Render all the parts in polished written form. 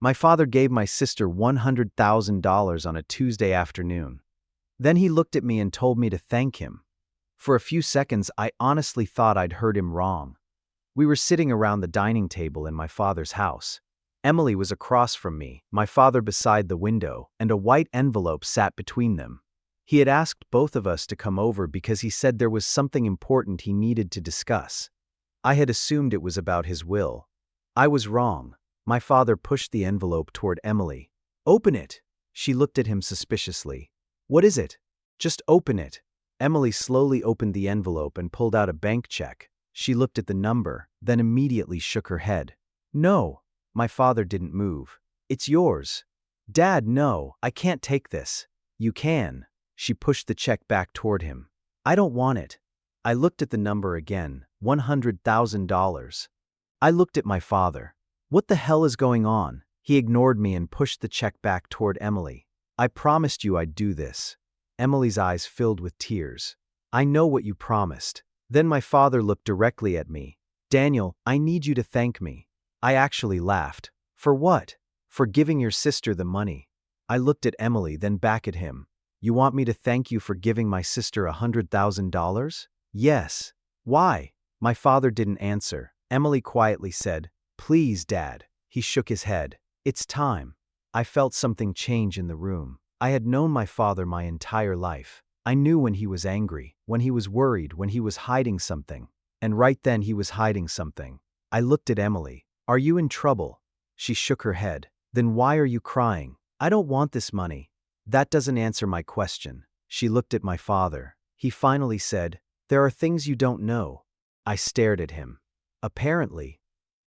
My father gave my sister $100,000 on a Tuesday afternoon. Then he looked at me and told me to thank him. For a few seconds, I honestly thought I'd heard him wrong. We were sitting around the dining table in my father's house. Emily was across from me, my father beside the window, and a white envelope sat between them. He had asked both of us to come over because he said there was something important he needed to discuss. I had assumed it was about his will. I was wrong. My father pushed the envelope toward Emily. "Open it." She looked at him suspiciously. "What is it?" "Just open it." Emily slowly opened the envelope and pulled out a bank check. She looked at the number, then immediately shook her head. "No." My father didn't move. "It's yours." "Dad, no, I can't take this." "You can." She pushed the check back toward him. "I don't want it." I looked at the number again, $100,000. I looked at my father. "What the hell is going on?" He ignored me and pushed the check back toward Emily. "I promised you I'd do this." Emily's eyes filled with tears. "I know what you promised." Then my father looked directly at me. "Daniel, I need you to thank me." I actually laughed. "For what?" "For giving your sister the money." I looked at Emily, then back at him. "You want me to thank you for giving my sister $100,000? "Yes." "Why?" My father didn't answer. Emily quietly said, "Please, Dad." He shook his head. "It's time." I felt something change in the room. I had known my father my entire life. I knew when he was angry, when he was worried, when he was hiding something. And right then he was hiding something. I looked at Emily. "Are you in trouble?" She shook her head. "Then why are you crying?" "I don't want this money." "That doesn't answer my question." She looked at my father. He finally said, "There are things you don't know." I stared at him. "Apparently."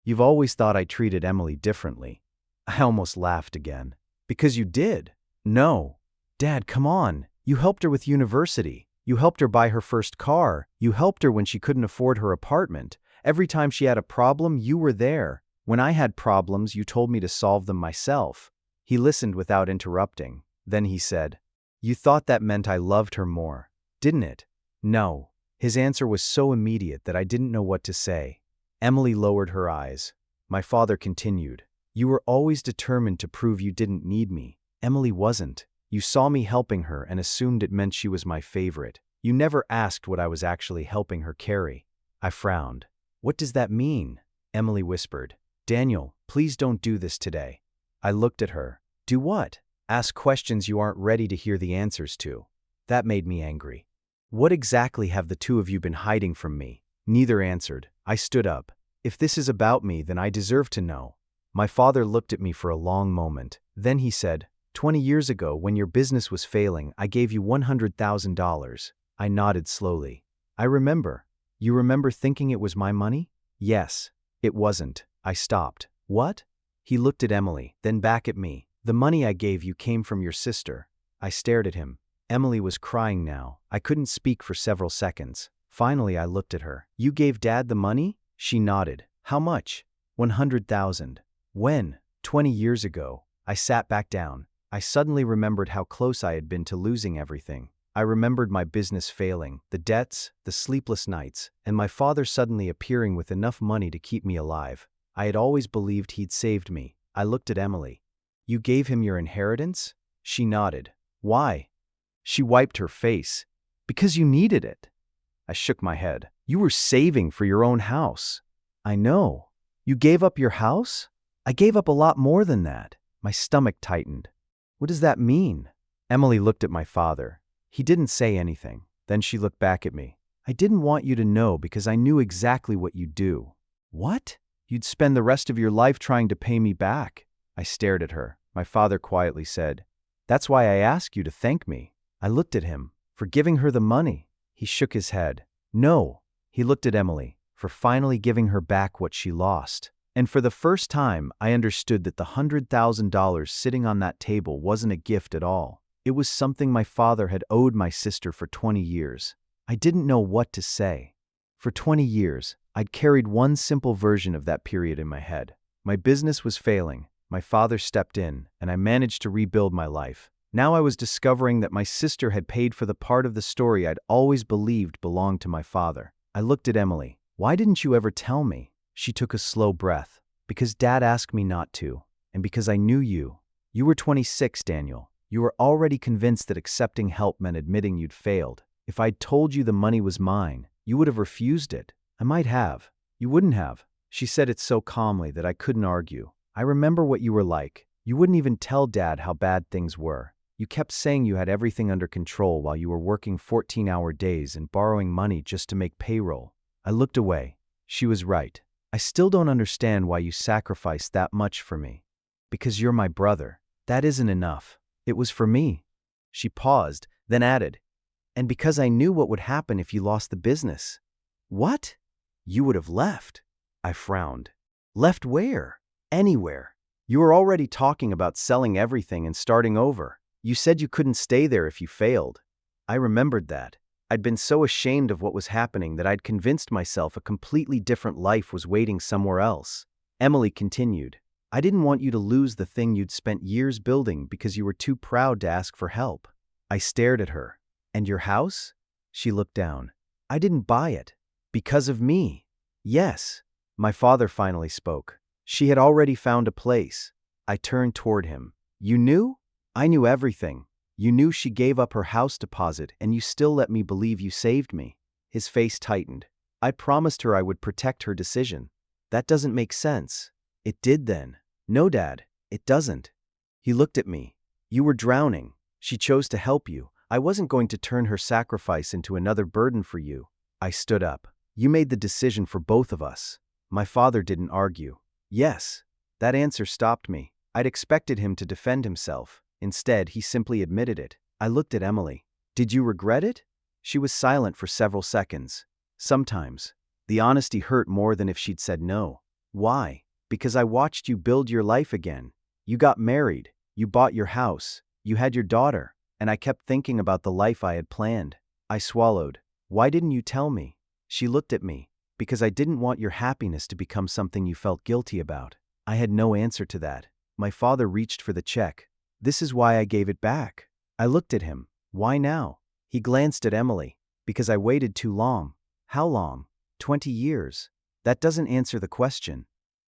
"You've always thought I treated Emily differently." I almost laughed again. "Because you did." "No." "Dad, come on. You helped her with university. You helped her buy her first car. You helped her when she couldn't afford her apartment. Every time she had a problem, you were there. When I had problems, you told me to solve them myself." He listened without interrupting. Then he said, "You thought that meant I loved her more, didn't it?" "No." His answer was so immediate that I didn't know what to say. Emily lowered her eyes. My father continued, "You were always determined to prove you didn't need me. Emily wasn't. You saw me helping her and assumed it meant she was my favorite. You never asked what I was actually helping her carry." I frowned. "What does that mean?" Emily whispered. "Daniel, please don't do this today." I looked at her. "Do what?" "Ask questions you aren't ready to hear the answers to." That made me angry. "What exactly have the two of you been hiding from me?" Neither answered. I stood up. "If this is about me, then I deserve to know." My father looked at me for a long moment. Then he said, 20 years ago, when your business was failing, I gave you $100,000. I nodded slowly. "I remember." "You remember thinking it was my money?" "Yes." "It wasn't." I stopped. "What?" He looked at Emily, then back at me. "The money I gave you came from your sister." I stared at him. Emily was crying now. I couldn't speak for several seconds. Finally, I looked at her. "You gave Dad the money?" She nodded. "How much?" $100,000. "When?" 20 years ago." I sat back down. I suddenly remembered how close I had been to losing everything. I remembered my business failing, the debts, the sleepless nights, and my father suddenly appearing with enough money to keep me alive. I had always believed he'd saved me. I looked at Emily. "You gave him your inheritance?" She nodded. "Why?" She wiped her face. "Because you needed it." I shook my head. "You were saving for your own house." "I know." "You gave up your house?" "I gave up a lot more than that." My stomach tightened. "What does that mean?" Emily looked at my father. He didn't say anything. Then she looked back at me. "I didn't want you to know because I knew exactly what you'd do." "What?" "You'd spend the rest of your life trying to pay me back." I stared at her. My father quietly said, "That's why I asked you to thank me." I looked at him. "For giving her the money." He shook his head. "No." He looked at Emily. "For finally giving her back what she lost." And for the first time, I understood that the $100,000 sitting on that table wasn't a gift at all. It was something my father had owed my sister for 20 years. I didn't know what to say. For 20 years, I'd carried one simple version of that period in my head. My business was failing. My father stepped in, and I managed to rebuild my life. Now I was discovering that my sister had paid for the part of the story I'd always believed belonged to my father. I looked at Emily. "Why didn't you ever tell me?" She took a slow breath. "Because Dad asked me not to. And And because I knew you. You were 26, Daniel. You were already convinced that accepting help meant admitting you'd failed. If I'd told you the money was mine, you would have refused it. I might have. You wouldn't have. She said it so calmly that I couldn't argue. I remember what you were like. You wouldn't even tell Dad how bad things were. You kept saying you had everything under control while you were working 14-hour days and borrowing money just to make payroll. I looked away. She was right. I still don't understand why you sacrificed that much for me. Because you're my brother. That isn't enough. It was for me. She paused, then added, and because I knew what would happen if you lost the business. What? You would have left. I frowned. Left where? Anywhere. You were already talking about selling everything and starting over. You said you couldn't stay there if you failed. I remembered that. I'd been so ashamed of what was happening that I'd convinced myself a completely different life was waiting somewhere else. Emily continued. I didn't want you to lose the thing you'd spent years building because you were too proud to ask for help. I stared at her. And your house? She looked down. I didn't buy it. Because of me. Yes. My father finally spoke. She had already found a place. I turned toward him. You knew? I knew everything. You knew she gave up her house deposit and you still let me believe you saved me. His face tightened. I promised her I would protect her decision. That doesn't make sense. It did then. No, Dad, it doesn't. He looked at me. You were drowning. She chose to help you. I wasn't going to turn her sacrifice into another burden for you. I stood up. You made the decision for both of us. My father didn't argue. Yes. That answer stopped me. I'd expected him to defend himself. Instead, he simply admitted it. I looked at Emily. Did you regret it? She was silent for several seconds. Sometimes. The honesty hurt more than if she'd said no. Why? Because I watched you build your life again. You got married. You bought your house. You had your daughter. And I kept thinking about the life I had planned. I swallowed. Why didn't you tell me? She looked at me. Because I didn't want your happiness to become something you felt guilty about. I had no answer to that. My father reached for the check. This is why I gave it back. I looked at him. Why now? He glanced at Emily. Because I waited too long. How long? 20 years. That doesn't answer the question.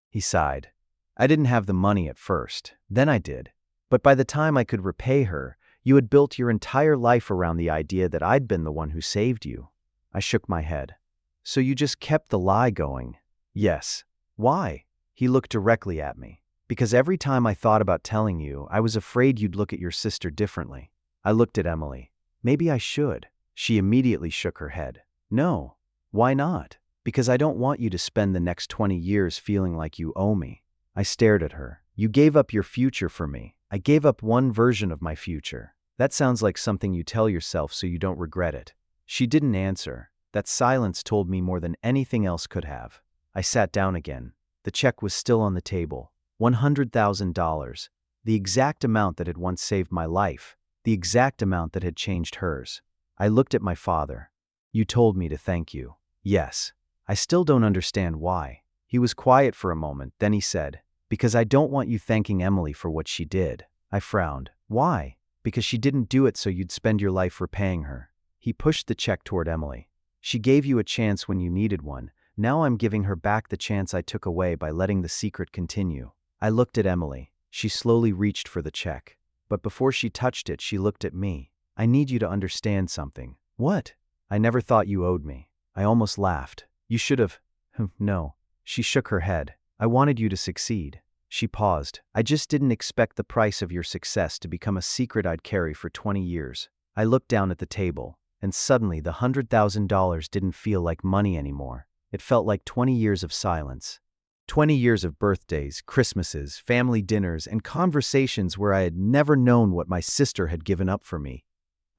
He sighed. I didn't have the money at first. Then I did. But by the time I could repay her, you had built your entire life around the idea that I'd been the one who saved you. I shook my head. So you just kept the lie going? Yes. Why? He looked directly at me. Because every time I thought about telling you, I was afraid you'd look at your sister differently. I looked at Emily. Maybe I should. She immediately shook her head. No. Why not? Because I don't want you to spend the next 20 years feeling like you owe me. I stared at her. You gave up your future for me. I gave up one version of my future. That sounds like something you tell yourself so you don't regret it. She didn't answer. That silence told me more than anything else could have. I sat down again. The check was still on the table. $100,000. The exact amount that had once saved my life. The exact amount that had changed hers. I looked at my father. You told me to thank you. Yes. I still don't understand why. He was quiet for a moment, then he said, because I don't want you thanking Emily for what she did. I frowned. Why? Because she didn't do it so you'd spend your life repaying her. He pushed the check toward Emily. She gave you a chance when you needed one. Now I'm giving her back the chance I took away by letting the secret continue. I looked at Emily. She slowly reached for the check. But before she touched it, she looked at me. I need you to understand something. What? I never thought you owed me. I almost laughed. You should have. No. She shook her head. I wanted you to succeed. She paused. I just didn't expect the price of your success to become a secret I'd carry for 20 years. I looked down at the table, and suddenly the $100,000 didn't feel like money anymore. It felt like 20 years of silence. 20 years of birthdays, Christmases, family dinners, and conversations where I had never known what my sister had given up for me.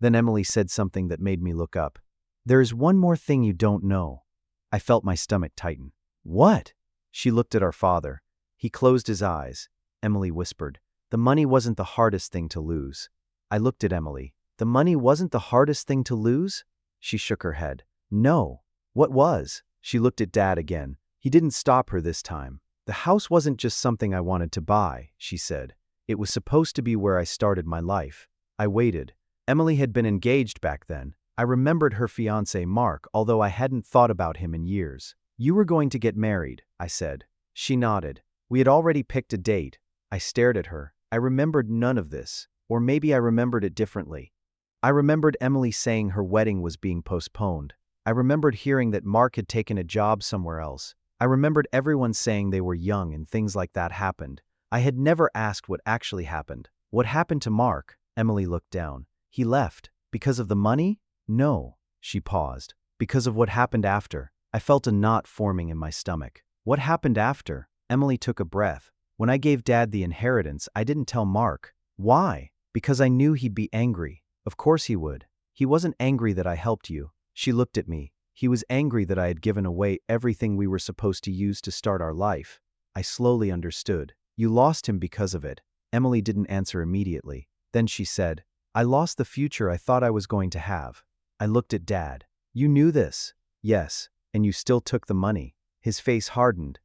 Then Emily said something that made me look up. There is one more thing you don't know. I felt my stomach tighten. What? She looked at our father. He closed his eyes. Emily whispered, the money wasn't the hardest thing to lose. I looked at Emily. The money wasn't the hardest thing to lose? She shook her head. No. What was? She looked at Dad again. He didn't stop her this time. The house wasn't just something I wanted to buy, she said. It was supposed to be where I started my life. I waited. Emily had been engaged back then. I remembered her fiancé, Mark, although I hadn't thought about him in years. You were going to get married, I said. She nodded. We had already picked a date. I stared at her. I remembered none of this, or maybe I remembered it differently. I remembered Emily saying her wedding was being postponed. I remembered hearing that Mark had taken a job somewhere else. I remembered everyone saying they were young and things like that happened. I had never asked what actually happened. What happened to Mark? Emily looked down. He left. Because of the money? No. She paused. Because of what happened after. I felt a knot forming in my stomach. What happened after? Emily took a breath. When I gave Dad the inheritance, I didn't tell Mark. Why? Because I knew he'd be angry. Of course he would. He wasn't angry that I helped you. She looked at me. He was angry that I had given away everything we were supposed to use to start our life. I slowly understood. You lost him because of it. Emily didn't answer immediately. Then she said, I lost the future I thought I was going to have. I looked at Dad. You knew this? Yes. And you still took the money. His face hardened.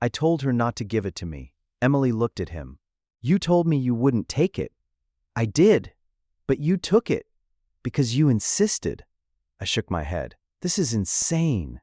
I told her not to give it to me. Emily looked at him. You told me you wouldn't take it. I did. But you took it. Because you insisted. I shook my head. This is insane.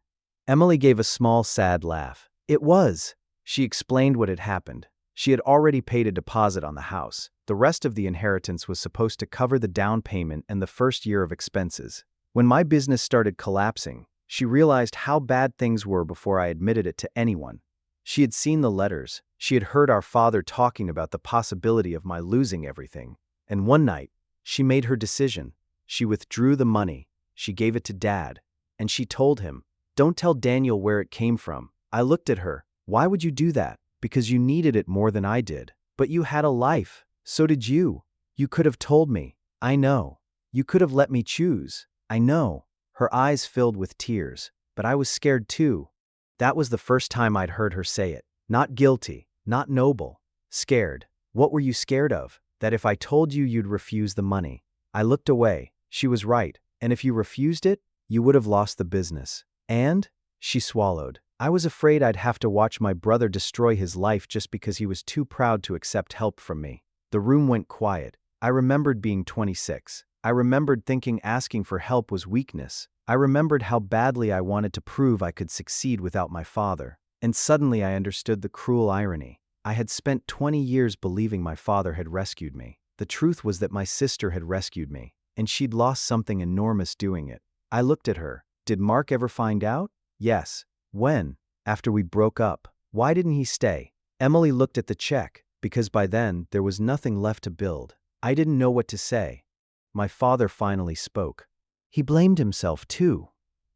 Emily gave a small, sad laugh. It was. She explained what had happened. She had already paid a deposit on the house. The rest of the inheritance was supposed to cover the down payment and the first year of expenses. When my business started collapsing, she realized how bad things were before I admitted it to anyone. She had seen the letters. She had heard our father talking about the possibility of my losing everything. And one night, she made her decision. She withdrew the money. She gave it to Dad. And she told him, don't tell Daniel where it came from. I looked at her. Why would you do that? Because you needed it more than I did. But you had a life. So did you. You could have told me. I know. You could have let me choose. I know. Her eyes filled with tears. But I was scared too. That was the first time I'd heard her say it. Not guilty. Not noble. Scared. What were you scared of? That if I told you you'd refuse the money. I looked away. She was right. And if you refused it, you would have lost the business. And? She swallowed. I was afraid I'd have to watch my brother destroy his life just because he was too proud to accept help from me. The room went quiet. I remembered being 26. I remembered thinking asking for help was weakness. I remembered how badly I wanted to prove I could succeed without my father. And suddenly I understood the cruel irony. I had spent 20 years believing my father had rescued me. The truth was that my sister had rescued me, and she'd lost something enormous doing it. I looked at her. Did Mark ever find out? Yes. When? After we broke up. Why didn't he stay? Emily looked at the check, because by then there was nothing left to build. I didn't know what to say. My father finally spoke. He blamed himself too.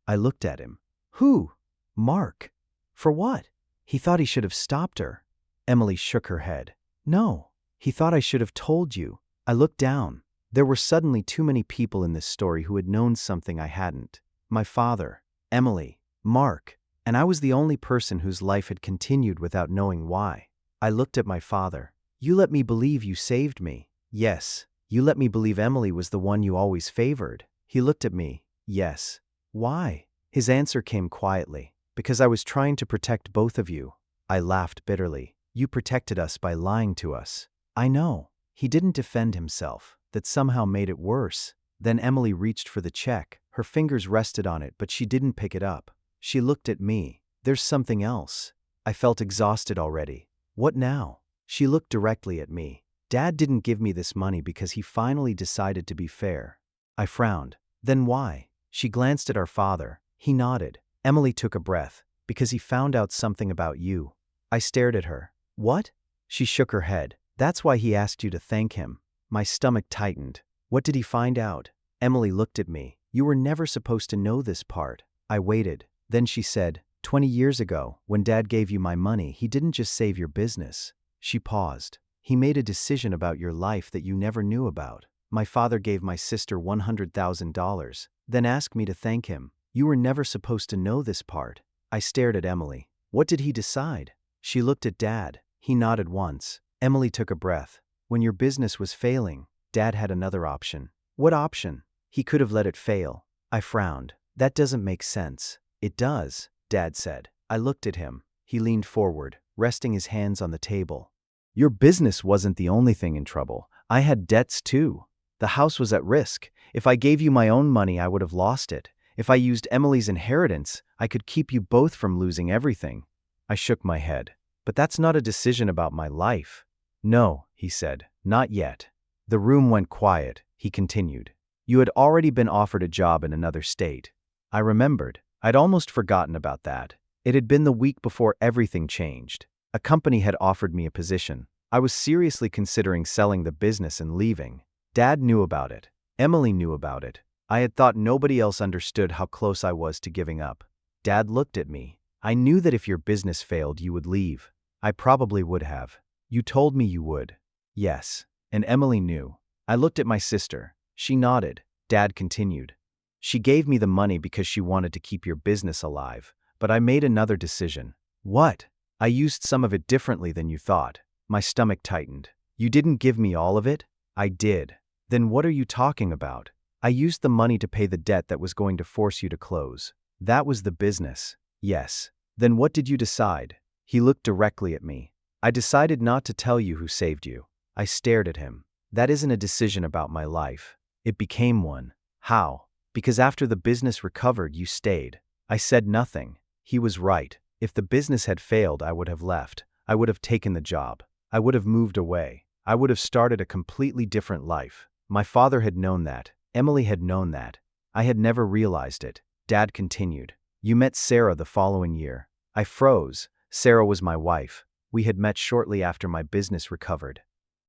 I looked at him. Who? Mark. For what? He thought he should have stopped her. Emily shook her head. No. He thought I should have told you. I looked down. There were suddenly too many people in this story who had known something I hadn't. My father, Emily, Mark, and I was the only person whose life had continued without knowing why. I looked at my father. You let me believe you saved me. Yes. You let me believe Emily was the one you always favored. He looked at me. Yes. Why? His answer came quietly. Because I was trying to protect both of you. I laughed bitterly. You protected us by lying to us. I know. He didn't defend himself. That somehow made it worse. Then Emily reached for the check. Her fingers rested on it, but she didn't pick it up. She looked at me. There's something else. I felt exhausted already. What now? She looked directly at me. Dad didn't give me this money because he finally decided to be fair. I frowned. Then why? She glanced at our father. He nodded. Emily took a breath. Because he found out something about you. I stared at her. What? She shook her head. That's why he asked you to thank him. My stomach tightened. What did he find out? Emily looked at me. You were never supposed to know this part. I waited. Then she said, 20 years ago, when Dad gave you my money, he didn't just save your business. She paused. He made a decision about your life that you never knew about. My father gave my sister $100,000, then asked me to thank him. You were never supposed to know this part. I stared at Emily. What did he decide? She looked at Dad. He nodded once. Emily took a breath. When your business was failing, Dad had another option. What option? He could have let it fail. I frowned. That doesn't make sense. It does, Dad said. I looked at him. He leaned forward, resting his hands on the table. Your business wasn't the only thing in trouble. I had debts too. The house was at risk. If I gave you my own money, I would have lost it. If I used Emily's inheritance, I could keep you both from losing everything. I shook my head. But that's not a decision about my life. No, he said, not yet. The room went quiet. He continued. You had already been offered a job in another state. I remembered. I'd almost forgotten about that. It had been the week before everything changed. A company had offered me a position. I was seriously considering selling the business and leaving. Dad knew about it. Emily knew about it. I had thought nobody else understood how close I was to giving up. Dad looked at me. I knew that if your business failed, you would leave. I probably would have. You told me you would. Yes. And Emily knew. I looked at my sister. She nodded. Dad continued. She gave me the money because she wanted to keep your business alive, but I made another decision. What? I used some of it differently than you thought. My stomach tightened. You didn't give me all of it? I did. Then what are you talking about? I used the money to pay the debt that was going to force you to close. That was the business. Yes. Then what did you decide? He looked directly at me. I decided not to tell you who saved you. I stared at him. That isn't a decision about my life. It became one. How? Because after the business recovered, you stayed. I said nothing. He was right. If the business had failed, I would have left. I would have taken the job. I would have moved away. I would have started a completely different life. My father had known that. Emily had known that. I had never realized it. Dad continued. You met Sarah the following year. I froze. Sarah was my wife. We had met shortly after my business recovered.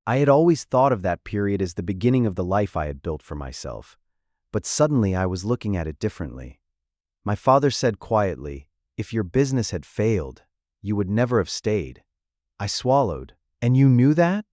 I had always thought of that period as the beginning of the life I had built for myself. But suddenly I was looking at it differently. My father said quietly, if your business had failed, you would never have stayed. I swallowed. And you knew that?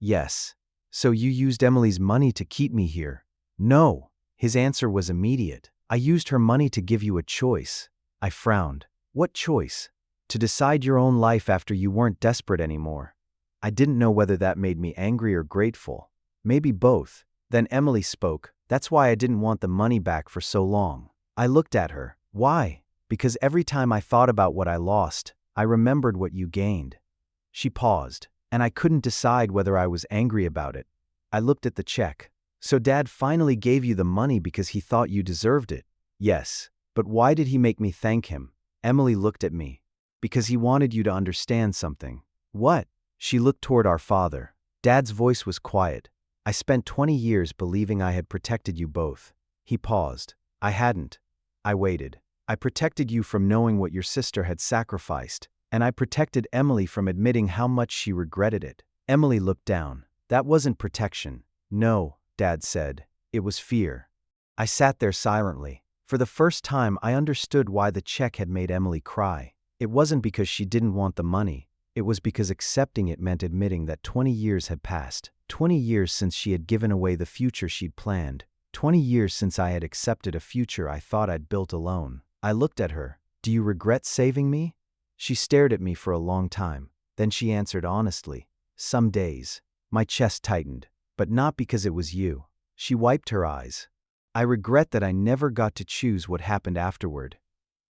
Yes. So you used Emily's money to keep me here? No. His answer was immediate. I used her money to give you a choice. I frowned. What choice? To decide your own life after you weren't desperate anymore. I didn't know whether that made me angry or grateful. Maybe both. Then Emily spoke. That's why I didn't want the money back for so long. I looked at her. Why? Because every time I thought about what I lost, I remembered what you gained. She paused, and I couldn't decide whether I was angry about it. I looked at the check. So Dad finally gave you the money because he thought you deserved it? Yes. But why did he make me thank him? Emily looked at me. Because he wanted you to understand something. What? She looked toward our father. Dad's voice was quiet. I spent 20 years believing I had protected you both. He paused. I hadn't. I waited. I protected you from knowing what your sister had sacrificed, and I protected Emily from admitting how much she regretted it. Emily looked down. That wasn't protection. No, Dad said. It was fear. I sat there silently. For the first time, I understood why the check had made Emily cry. It wasn't because she didn't want the money. It was because accepting it meant admitting that 20 years had passed. 20 years since she had given away the future she'd planned. 20 years since I had accepted a future I thought I'd built alone. I looked at her. Do you regret saving me? She stared at me for a long time. Then she answered honestly. Some days. My chest tightened. But not because it was you. She wiped her eyes. I regret that I never got to choose what happened afterward.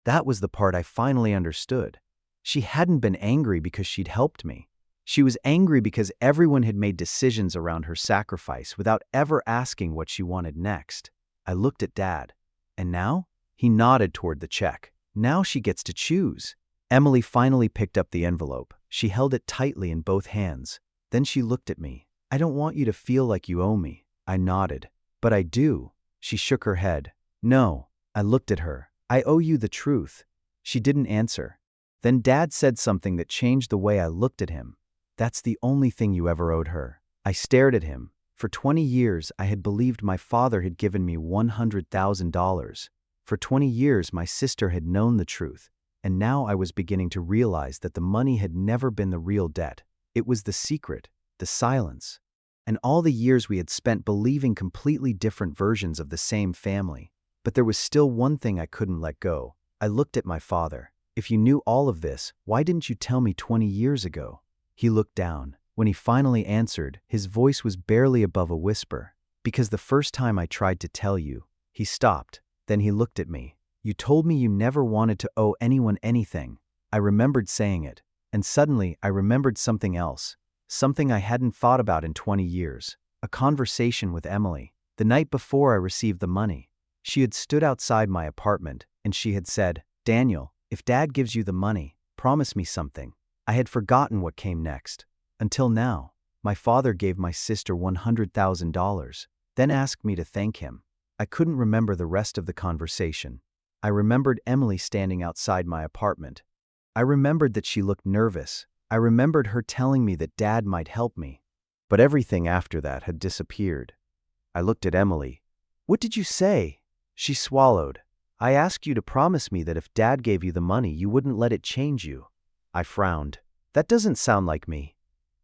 That was the part I finally understood. She hadn't been angry because she'd helped me. She was angry because everyone had made decisions around her sacrifice without ever asking what she wanted next. I looked at Dad. And now? He nodded toward the check. Now she gets to choose. Emily finally picked up the envelope. She held it tightly in both hands. Then she looked at me. I don't want you to feel like you owe me. I nodded. But I do. She shook her head. No. I looked at her. I owe you the truth. She didn't answer. Then Dad said something that changed the way I looked at him. That's the only thing you ever owed her. I stared at him. For 20 years, I had believed my father had given me $100,000. For 20 years, my sister had known the truth. And now I was beginning to realize that the money had never been the real debt. It was the secret, the silence. And all the years we had spent believing completely different versions of the same family. But there was still one thing I couldn't let go. I looked at my father. If you knew all of this, why didn't you tell me 20 years ago? He looked down. When he finally answered, his voice was barely above a whisper. Because the first time I tried to tell you, he stopped. Then he looked at me. You told me you never wanted to owe anyone anything. I remembered saying it. And suddenly, I remembered something else. Something I hadn't thought about in 20 years. A conversation with Emily. The night before I received the money. She had stood outside my apartment, and she had said, Daniel, if Dad gives you the money, promise me something. I had forgotten what came next. Until now. My father gave my sister $100,000, then asked me to thank him. I couldn't remember the rest of the conversation. I remembered Emily standing outside my apartment. I remembered that she looked nervous. I remembered her telling me that Dad might help me. But everything after that had disappeared. I looked at Emily. "What did you say?" She swallowed. "I asked you to promise me that if Dad gave you the money, you wouldn't let it change you." I frowned. "That doesn't sound like me."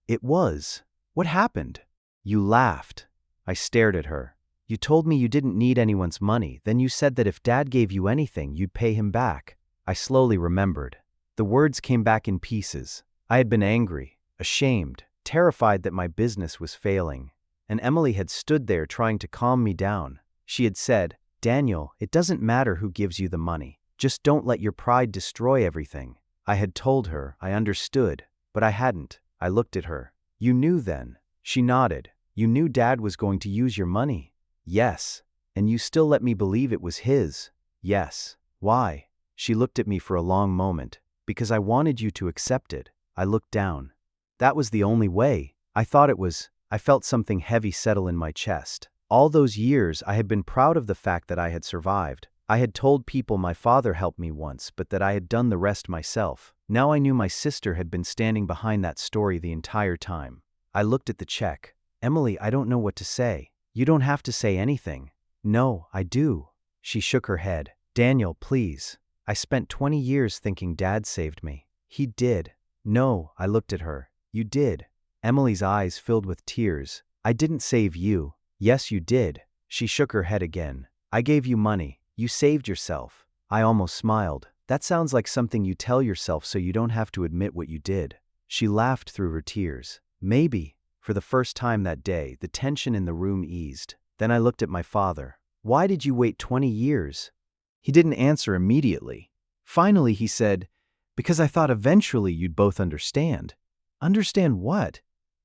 "It was. What happened?" "You laughed." I stared at her. "You told me you didn't need anyone's money, then you said that if Dad gave you anything, you'd pay him back." I slowly remembered. The words came back in pieces. I had been angry, ashamed, terrified that my business was failing. And Emily had stood there trying to calm me down. She had said, "Daniel, it doesn't matter who gives you the money. Just don't let your pride destroy everything." I had told her I understood, but I hadn't. I looked at her. "You knew then?" She nodded. "You knew Dad was going to use your money?" "Yes." "And you still let me believe it was his?" "Yes." "Why?" She looked at me for a long moment. "Because I wanted you to accept it." I looked down. "That was the only way." I thought it was. I felt something heavy settle in my chest. All those years I had been proud of the fact that I had survived. I had told people my father helped me once, but that I had done the rest myself. Now I knew my sister had been standing behind that story the entire time. I looked at the check. "Emily, I don't know what to say." "You don't have to say anything." "No, I do." She shook her head. "Daniel, please. I spent 20 years thinking Dad saved me." "He did." "No," I looked at her. "You did." Emily's eyes filled with tears. "I didn't save you." "Yes, you did." She shook her head again. "I gave you money. You saved yourself." I almost smiled. "That sounds like something you tell yourself so you don't have to admit what you did." She laughed through her tears. "Maybe." For the first time that day, the tension in the room eased. Then I looked at my father. "Why did you wait 20 years?" He didn't answer immediately. Finally, he said, "Because I thought eventually you'd both understand." "Understand what?"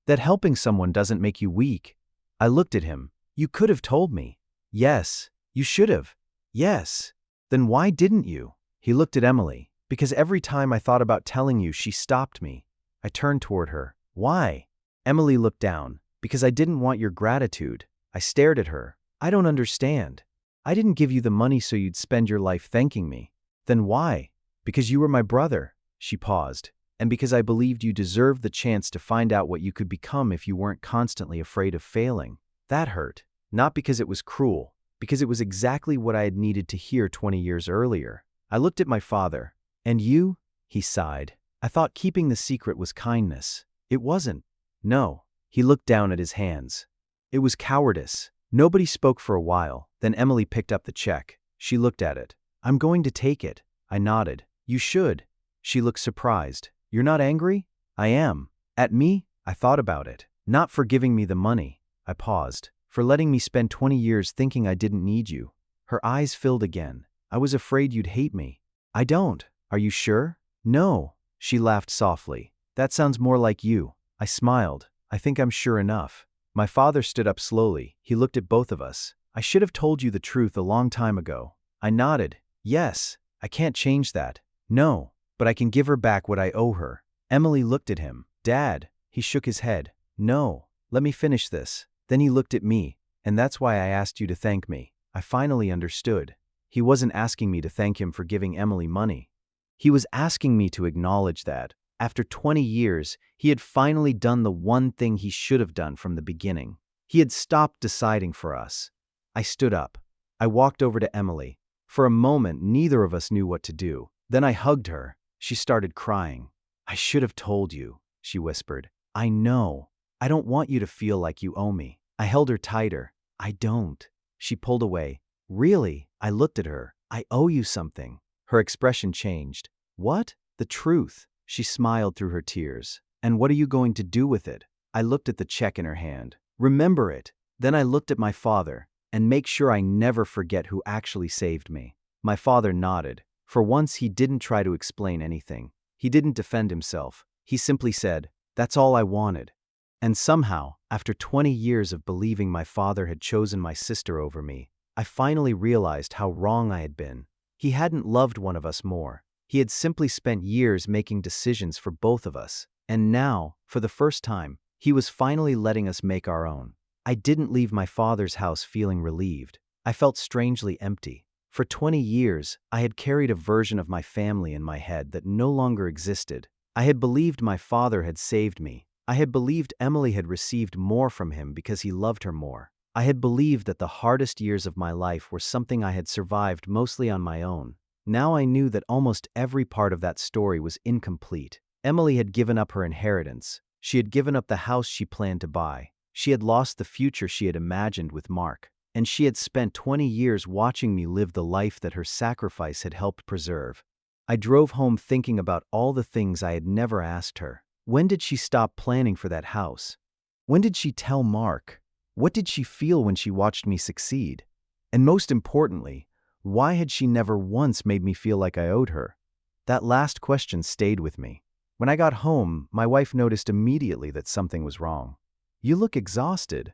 "That helping someone doesn't make you weak." I looked at him. "You could have told me." "Yes." "You should have." "Yes." "Then why didn't you?" He looked at Emily. "Because every time I thought about telling you, she stopped me." I turned toward her. "Why?" Emily looked down. "Because I didn't want your gratitude." I stared at her. "I don't understand." "I didn't give you the money so you'd spend your life thanking me." "Then why?" "Because you were my brother." She paused. "And because I believed you deserved the chance to find out what you could become if you weren't constantly afraid of failing." That hurt. Not because it was cruel, because it was exactly what I had needed to hear 20 years earlier. I looked at my father. "And you?" He sighed. "I thought keeping the secret was kindness." "It wasn't." "No." He looked down at his hands. "It was cowardice." Nobody spoke for a while. Then Emily picked up the check. She looked at it. "I'm going to take it." I nodded. "You should." She looked surprised. "You're not angry?" "I am." "At me?" I thought about it. "Not for giving me the money." I paused. "For letting me spend 20 years thinking I didn't need you." Her eyes filled again. "I was afraid you'd hate me." "I don't." "Are you sure?" "No." She laughed softly. "That sounds more like you." I smiled. "I think I'm sure enough." My father stood up slowly. He looked at both of us. "I should have told you the truth a long time ago." I nodded. "Yes. I can't change that." "No. But I can give her back what I owe her." Emily looked at him. "Dad." He shook his head. "No. Let me finish this." Then he looked at me. "And that's why I asked you to thank me." I finally understood. He wasn't asking me to thank him for giving Emily money. He was asking me to acknowledge that, after 20 years, he had finally done the one thing he should have done from the beginning. He had stopped deciding for us. I stood up. I walked over to Emily. For a moment, neither of us knew what to do. Then I hugged her. She started crying. "I should have told you," she whispered. "I know. I don't want you to feel like you owe me." I held her tighter. "I don't." She pulled away. "Really?" I looked at her. "I owe you something." Her expression changed. "What?" "The truth." She smiled through her tears. "And what are you going to do with it?" I looked at the check in her hand. "Remember it." Then I looked at my father. "And make sure I never forget who actually saved me." My father nodded. For once, he didn't try to explain anything. He didn't defend himself. He simply said, "That's all I wanted." And somehow, after 20 years of believing my father had chosen my sister over me, I finally realized how wrong I had been. He hadn't loved one of us more. He had simply spent years making decisions for both of us. And now, for the first time, He was finally letting us make our own. I didn't leave my father's house feeling relieved. I felt strangely empty. For 20 years, I had carried a version of my family in my head that no longer existed. I had believed my father had saved me. I had believed Emily had received more from him because he loved her more. I had believed that the hardest years of my life were something I had survived mostly on my own. Now I knew that almost every part of that story was incomplete. Emily had given up her inheritance. She had given up the house she planned to buy. She had lost the future she had imagined with Mark. And she had spent 20 years watching me live the life that her sacrifice had helped preserve. I drove home thinking about all the things I had never asked her. When did she stop planning for that house? When did she tell Mark? What did she feel when she watched me succeed? And most importantly, why had she never once made me feel like I owed her? That last question stayed with me. When I got home, my wife noticed immediately that something was wrong. "You look exhausted."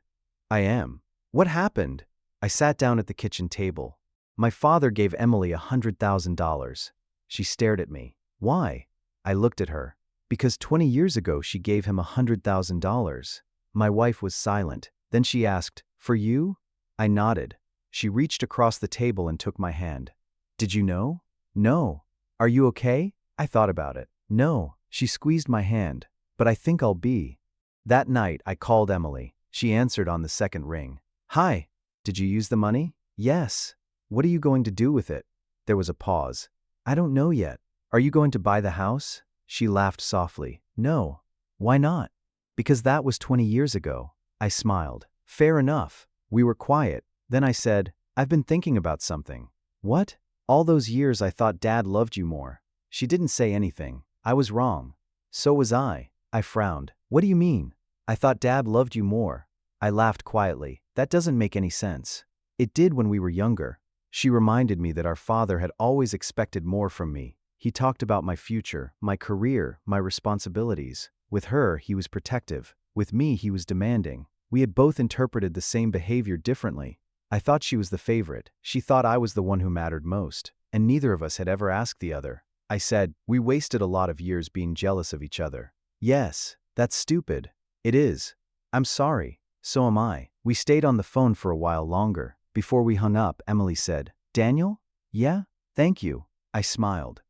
"I am." "What happened?" I sat down at the kitchen table. "My father gave Emily $100,000. She stared at me. "Why?" I looked at her. "Because 20 years ago she gave him $100,000. My wife was silent. Then she asked, "For you?" I nodded. She reached across the table and took my hand. "Did you know?" "No." "Are you okay?" I thought about it. "No." She squeezed my hand. "But I think I'll be." That night, I called Emily. She answered on the second ring. "Hi. Did you use the money?" "Yes." "What are you going to do with it?" There was a pause. "I don't know yet." "Are you going to buy the house?" She laughed softly. "No." "Why not?" "Because that was 20 years ago." I smiled. "Fair enough." We were quiet. Then I said, "I've been thinking about something." "What?" "All those years I thought Dad loved you more." She didn't say anything. I was wrong. So was I. I frowned. "What do you mean?" "I thought Dad loved you more." I laughed quietly. "That doesn't make any sense." "It did when we were younger." She reminded me that our father had always expected more from me. He talked about my future, my career, my responsibilities. With her, he was protective. With me, he was demanding. We had both interpreted the same behavior differently. I thought she was the favorite. She thought I was the one who mattered most. And neither of us had ever asked the other. I said, "We wasted a lot of years being jealous of each other." "Yes, that's stupid." "It is." "I'm sorry." "So am I." We stayed on the phone for a while longer. Before we hung up, Emily said, "Daniel?" "Yeah? Thank you." I smiled.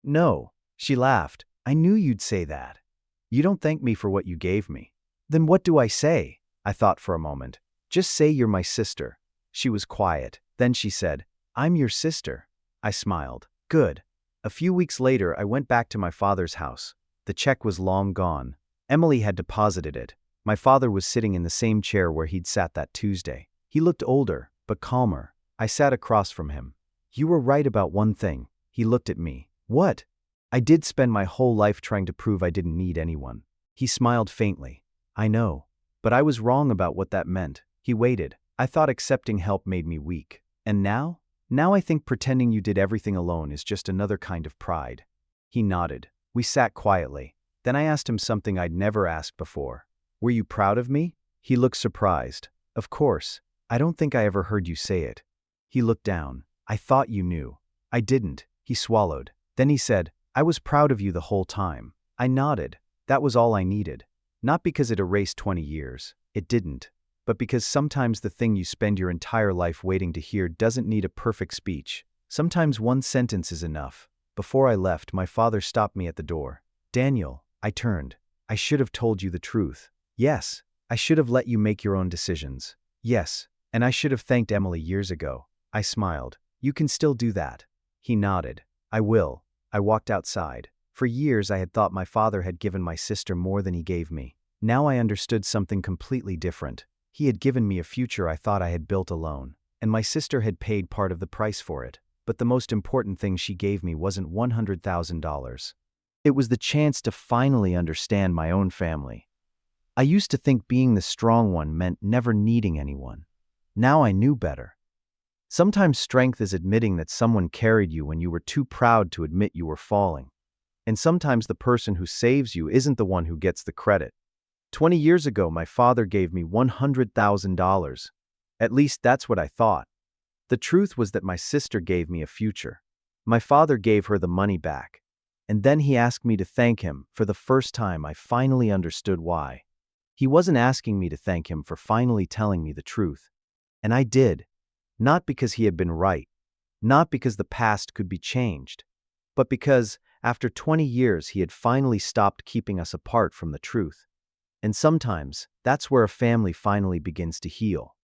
"No." She laughed. "I knew you'd say that. You don't thank me for what you gave me." "Then what do I say?" I thought for a moment. "Just say you're my sister." She was quiet. Then she said, "I'm your sister." I smiled. "Good." A few weeks later, I went back to my father's house. The check was long gone. Emily had deposited it. My father was sitting in the same chair where he'd sat that Tuesday. He looked older, but calmer. I sat across from him. "You were right about one thing." He looked at me. "What?" "I did spend my whole life trying to prove I didn't need anyone." He smiled faintly. "I know. But I was wrong about what that meant." He waited. "I thought accepting help made me weak. And now? Now I think pretending you did everything alone is just another kind of pride." He nodded. We sat quietly. Then I asked him something I'd never asked before. "Were you proud of me?" He looked surprised. "Of course. I don't think I ever heard you say it." He looked down. "I thought you knew." "I didn't." He swallowed. Then he said, "I was proud of you the whole time." I nodded. That was all I needed. Not because it erased 20 years. It didn't. But because sometimes the thing you spend your entire life waiting to hear doesn't need a perfect speech. Sometimes one sentence is enough. Before I left, my father stopped me at the door. "Daniel." I turned. "I should have told you the truth." "Yes." "I should have let you make your own decisions." "Yes." "And I should have thanked Emily years ago." I smiled. "You can still do that." He nodded. "I will." I walked outside. For years I had thought my father had given my sister more than he gave me. Now I understood something completely different. He had given me a future I thought I had built alone, and my sister had paid part of the price for it. But the most important thing she gave me wasn't $100,000. It was the chance to finally understand my own family. I used to think being the strong one meant never needing anyone. Now I knew better. Sometimes strength is admitting that someone carried you when you were too proud to admit you were falling. And sometimes the person who saves you isn't the one who gets the credit. 20 years ago, my father gave me $100,000. At least that's what I thought. The truth was that my sister gave me a future. My father gave her the money back. And then he asked me to thank him. For the first time, I finally understood why. He wasn't asking me to thank him for finally telling me the truth. And I did, not because he had been right, not because the past could be changed, but because, after 20 years, he had finally stopped keeping us apart from the truth. And sometimes, that's where a family finally begins to heal.